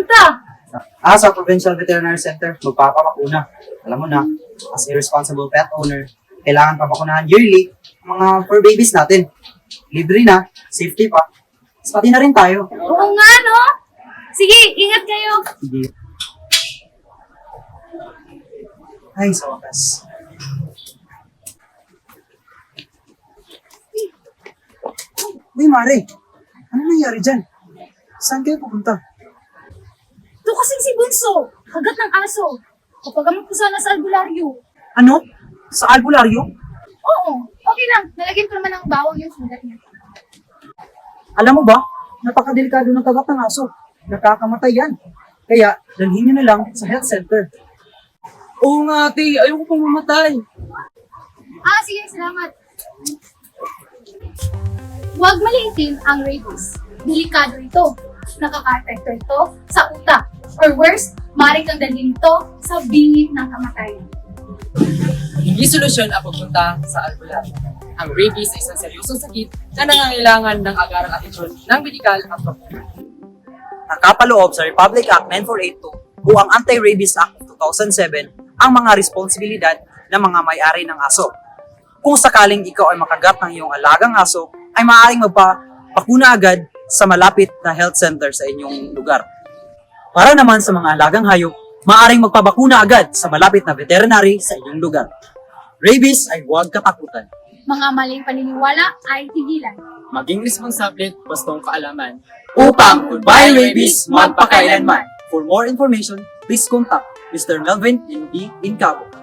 pupunta? Sa Provincial Veterinary Center, magpapabakuna. Alam mo na, as a responsible pet owner, kailangan pabakunahan yearly ang mga fur babies natin. Libre na, safety pa. Mas pati na rin tayo. Oo nga, no? Sige, ingat kayo. Sige. Ay, sa wakas. Uy, Mare. Ano nangyari dyan? Saan kayo pupunta? Ito kasing si Bunso, kagat ng aso. Kapagamot ko sana sa albularyo. Ano? Sa albularyo? Oo, okay lang. Nalagyan ko naman ng bawang yung sugat niya. Alam mo ba, napakadelikado ng kagat ng aso. Nakakamatay yan. Kaya, dalhin nyo na lang sa health center. Oo nga, ate. Ayoko pong mamatay. Sige, salamat. Huwag maliitin ang rabies. Delikado ito. Nakaka-apekto ito sa utak. Or worse, maaaring kang dalhin ito sa bingit ng kamatayan. Hindi solusyon ang pagpunta sa albularyo. Ang rabies ay isang seryosong sakit na nangangailangan ng agarang atensyon ng medikal at profesional. Nakapaloob sa Republic Act 9482 o ang Anti-Rabies Act of 2007 ang mga responsibilidad ng mga may-ari ng aso. Kung sakaling ikaw ay makagat ng iyong alagang aso, ay maaaring magpapakuna agad sa malapit na health center sa inyong lugar. Para naman sa mga alagang hayop, maaaring magpabakuna agad sa malapit na veterinary sa inyong lugar. Rabies ay huwag katakutan. Mga maling paniniwala ay tigilan. Maging responsable at bastong kaalaman. Upang goodbye rabies magpakailanman. For more information, please contact Mr. Melvin N.B. Incabo.